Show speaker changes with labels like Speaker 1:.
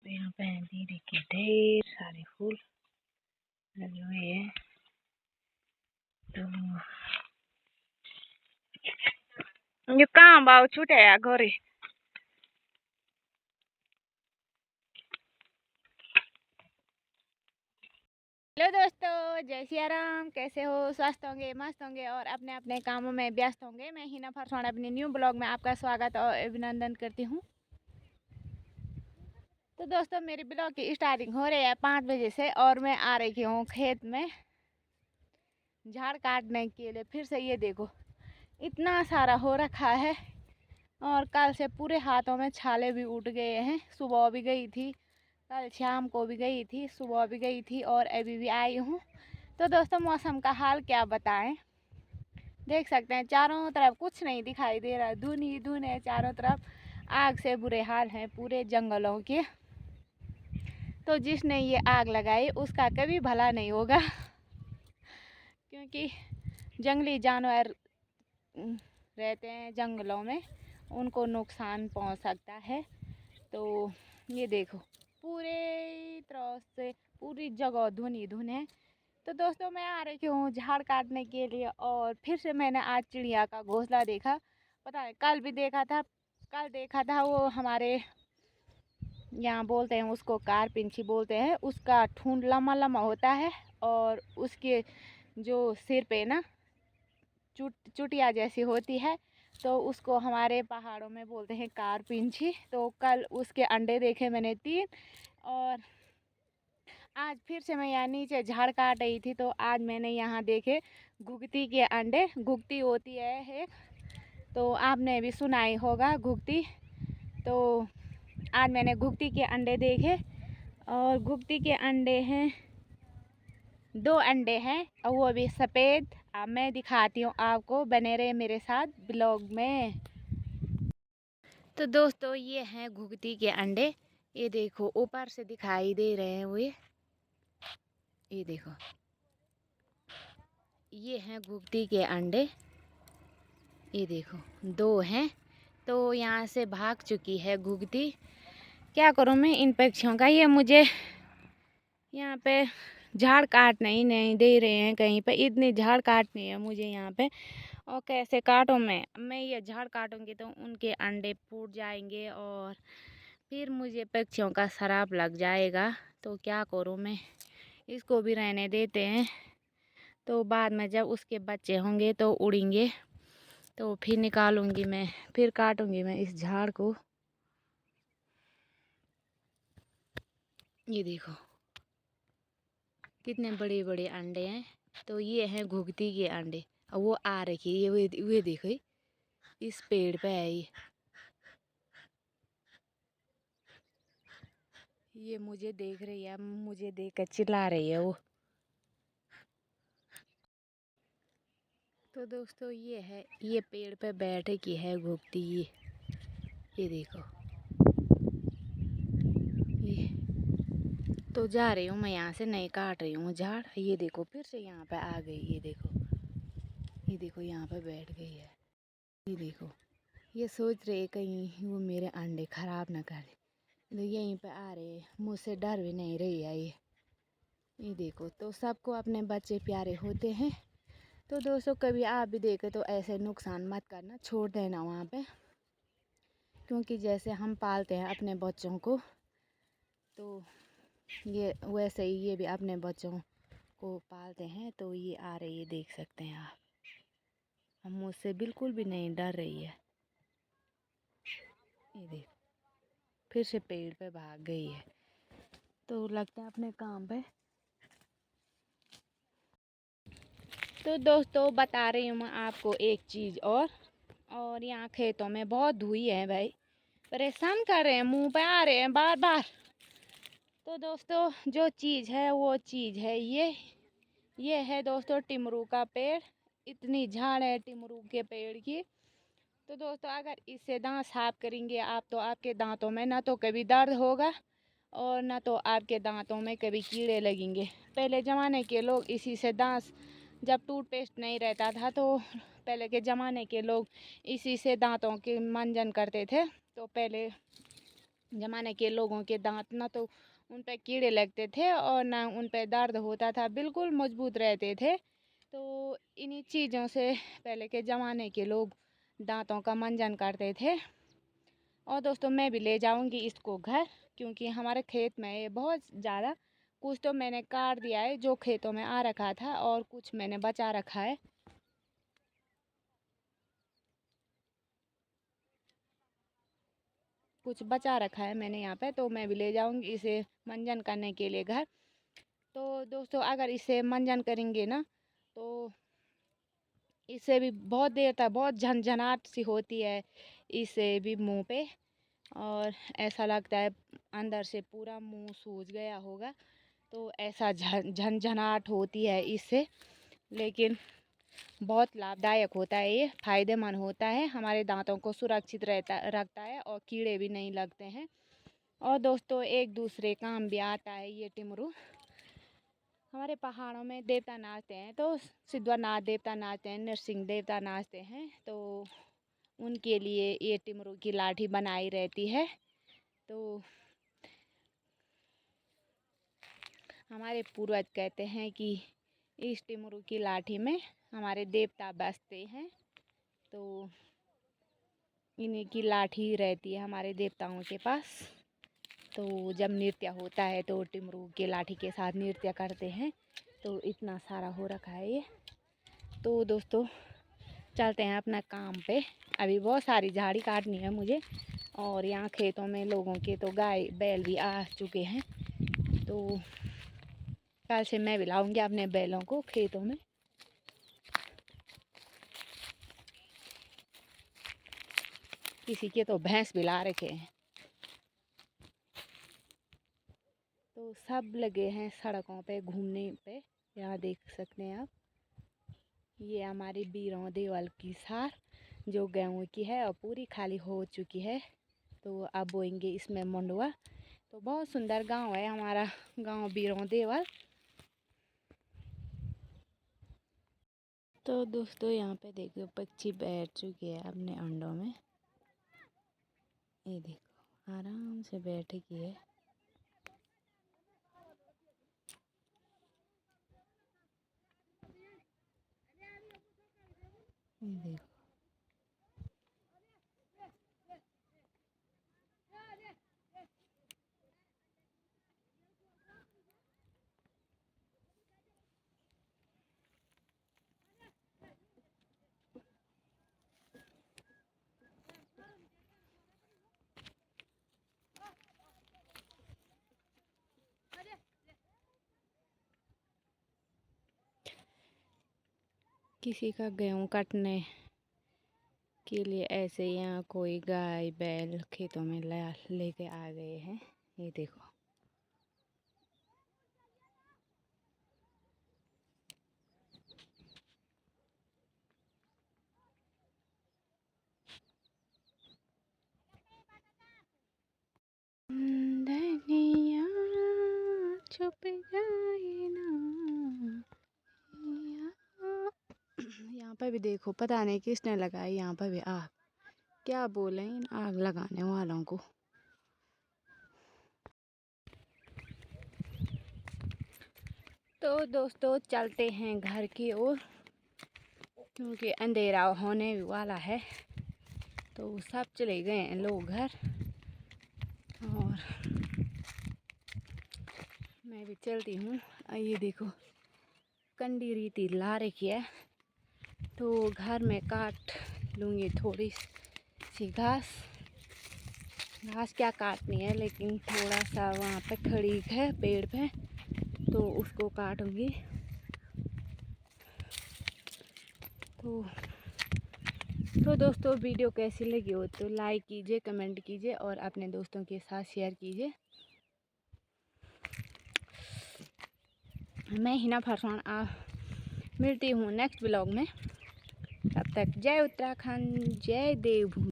Speaker 1: यहाँ पे दीदी के ढेर सारे फूल लगे हुए हैं। तो ये कहाँ बाव छूटे या घरे। हेलो दोस्तों, जय सिया राम। कैसे हो? स्वस्थ होंगे, मस्त होंगे और अपने अपने कामों में व्यस्त होंगे। मैं हिना फरसाण अपने न्यू ब्लॉग में आपका स्वागत और अभिनंदन करती हूँ। तो दोस्तों, मेरी ब्लॉग की स्टार्टिंग हो रही है 5 बजे से और मैं आ रही हूँ खेत में झाड़ काटने के लिए। फिर से ये देखो इतना सारा हो रखा है और कल से पूरे हाथों में छाले भी उठ गए हैं। सुबह भी गई थी, कल शाम को भी गई थी, सुबह भी गई थी और अभी भी आई हूँ। तो दोस्तों, मौसम का हाल क्या बताएं। देख सकते हैं चारों तरफ कुछ नहीं दिखाई दे रहा, धुन ही धुन है चारों तरफ। आग से बुरे हाल हैं पूरे जंगलों के। तो जिसने ये आग लगाई उसका कभी भला नहीं होगा क्योंकि जंगली जानवर रहते हैं जंगलों में, उनको नुकसान पहुंच सकता है। तो ये देखो पूरे तरह से पूरी जगह धुन ही धुन है। तो दोस्तों, मैं आ रही हूँ झाड़ काटने के लिए और फिर से मैंने आज चिड़िया का घोंसला देखा। पता है कल भी देखा था, कल देखा था वो हमारे यहाँ बोलते हैं उसको कारपिंछी बोलते हैं। उसका ठूंठ लम्बा लम्बा होता है और उसके जो सिर पे ना चुटिया जैसी होती है, तो उसको हमारे पहाड़ों में बोलते हैं कारपिंछी। तो कल उसके अंडे देखे मैंने 3 और आज फिर से मैं यहाँ नीचे झाड़ काट रही थी तो आज मैंने यहाँ देखे घुघती के अंडे। घुघती होती है एक, तो आपने भी सुना ही होगा घुघती। तो आज मैंने घुघती के अंडे देखे और घुघती के अंडे हैं 2 अंडे हैं और वो भी सफ़ेद। अब मैं दिखाती हूँ आपको, बने रहे मेरे साथ ब्लॉग में। तो दोस्तों, ये हैं घुघती के अंडे। ये देखो ऊपर से दिखाई दे रहे हैं वो, ये देखो ये हैं घुघती के अंडे। ये देखो 2 हैं। तो यहाँ से भाग चुकी है घुघती। क्या करूँ मैं इन पक्षियों का। ये मुझे यहाँ पे झाड़ काटने ही नहीं दे रहे हैं कहीं पे। इतनी झाड़ काटनी है मुझे यहाँ पे और कैसे काटूँ मैं ये झाड़ काटूँगी तो उनके अंडे फूट जाएंगे और फिर मुझे पक्षियों का शराप लग जाएगा। तो क्या करूँ मैं, इसको भी रहने देते हैं। तो बाद में जब उसके बच्चे होंगे तो उड़ेंगे तो फिर निकालूंगी मैं, फिर काटूंगी मैं इस झाड़ को। ये देखो कितने बड़े बड़े अंडे हैं। तो ये हैं घुघती के अंडे और वो आ रखी है। ये देखो इस पेड़ पे है ये मुझे देख रही है, मुझे देख कर चिल्ला रही है वो। तो दोस्तों, ये है, ये पेड़ पे बैठे की है घुघती। ये देखो ये। तो जा रही हूँ मैं यहाँ से, नहीं काट रही हूँ झाड़। ये देखो फिर से यहाँ पे आ गई। ये देखो यहाँ पे बैठ गई है। ये देखो ये सोच रहे कहीं वो मेरे अंडे खराब ना करे, तो यहीं पे आ रहे, मुझसे डर भी नहीं रही है ये देखो। तो सबको अपने बच्चे प्यारे होते हैं। तो दोस्तों, कभी आप भी देखें तो ऐसे नुकसान मत करना, छोड़ देना वहाँ पे। क्योंकि जैसे हम पालते हैं अपने बच्चों को, तो ये वैसे ही ये भी अपने बच्चों को पालते हैं। तो ये आ रही है, देख सकते हैं आप। हम मुझसे बिल्कुल भी नहीं डर रही है। ये देख फिर से पेड़ पे भाग गई है। तो लगता है अपने काम पे। तो दोस्तों, बता रही हूँ मैं आपको एक चीज़ और यहाँ खेतों में बहुत धुई है भाई, परेशान कर रहे हैं, मुंह पे आ रहे हैं बार बार। तो दोस्तों, जो चीज़ है वो चीज़ है ये है दोस्तों टिमरू का पेड़। इतनी झाड़ है टिमरू के पेड़ की। तो दोस्तों, अगर इससे दांत साफ करेंगे आप तो आपके दांतों में ना तो कभी दर्द होगा और ना तो आपके दांतों में कभी कीड़े लगेंगे। पहले ज़माने के लोग इसी से दांत, जब टूथपेस्ट नहीं रहता था तो पहले के ज़माने के लोग इसी से दांतों के मंजन करते थे। तो पहले ज़माने के लोगों के दांत ना तो उन पे कीड़े लगते थे और ना उन पे दर्द होता था, बिल्कुल मजबूत रहते थे। तो इन्हीं चीज़ों से पहले के ज़माने के लोग दांतों का मंजन करते थे। और दोस्तों मैं भी ले जाऊंगी इसको घर, क्योंकि हमारे खेत में ये बहुत ज़्यादा, कुछ तो मैंने काट दिया है जो खेतों में आ रखा था और कुछ मैंने बचा रखा है। कुछ बचा रखा है मैंने यहाँ पे, तो मैं भी ले जाऊंगी इसे मंजन करने के लिए घर। तो दोस्तों अगर इसे मंजन करेंगे ना तो इससे भी बहुत देर तक बहुत झनझनाहट सी होती है इससे भी मुंह पे, और ऐसा लगता है अंदर से पूरा मुंह सूज गया होगा। तो ऐसा झनझनाहट होती है इससे, लेकिन बहुत लाभदायक होता है, ये फ़ायदेमंद होता है, हमारे दांतों को सुरक्षित रखता है और कीड़े भी नहीं लगते हैं। और दोस्तों एक दूसरे काम भी आता है ये टिमरू। हमारे पहाड़ों में देवता नाचते हैं, तो सिद्धनाथ देवता नाचते हैं, नरसिंह देवता नाचते हैं, तो उनके लिए ये टिमरू की लाठी बनाई रहती है। तो हमारे पूर्वज कहते हैं कि इस टिमरू की लाठी में हमारे देवता बसते हैं, तो इन्हीं की लाठी रहती है हमारे देवताओं के पास। तो जब नृत्य होता है तो टिमरू के लाठी के साथ नृत्य करते हैं। तो इतना सारा हो रखा है ये। तो दोस्तों चलते हैं अपना काम पे, अभी बहुत सारी झाड़ी काटनी है मुझे, और यहाँ खेतों में लोगों के तो गाय बैल भी आ चुके हैं। तो कल से मैं भी लाऊंगी अपने बैलों को खेतों में। किसी के तो भैंस भी ला रखे हैं। तो सब लगे हैं सड़कों पे घूमने पे, यहाँ देख सकते हैं आप। ये हमारी बीरों देवल की सार जो गेहूँ की है और पूरी खाली हो चुकी है, तो अब बोएंगे इसमें मंडुआ। तो बहुत सुंदर गांव है हमारा, गांव बीरों देवल। तो दोस्तों यहाँ पे देखो पक्षी बैठ चुके हैं अपने अंडों में, ये देखो आराम से बैठे की है। ये देखो किसी का गेहूँ काटने के लिए ऐसे यहाँ कोई गाय बैल खेतों में लेके आ गए हैं, ये देखो। धनिया छुप जाए ना, यहाँ पर भी देखो पता नहीं किसने लगाई, यहाँ पर भी आग, क्या बोले इन आग लगाने वालों को। तो दोस्तों चलते हैं घर की ओर, क्योंकि अंधेरा होने वाला है। तो सब चले गए हैं लोग घर, और मैं भी चलती हूँ। ये देखो कंडी रीति ला रखी है, तो घर में काट लूँगी थोड़ी सी घास। घास क्या काटनी है, लेकिन थोड़ा सा वहाँ पे खड़ी है पेड़ पे, तो उसको काटूँगी। तो दोस्तों वीडियो कैसी लगी हो तो लाइक कीजिए, कमेंट कीजिए और अपने दोस्तों के साथ शेयर कीजिए। मैं हिना फरसान मिलती हूँ नेक्स्ट ब्लॉग में। तब तक जय उत्तराखंड, जय देवभूमि।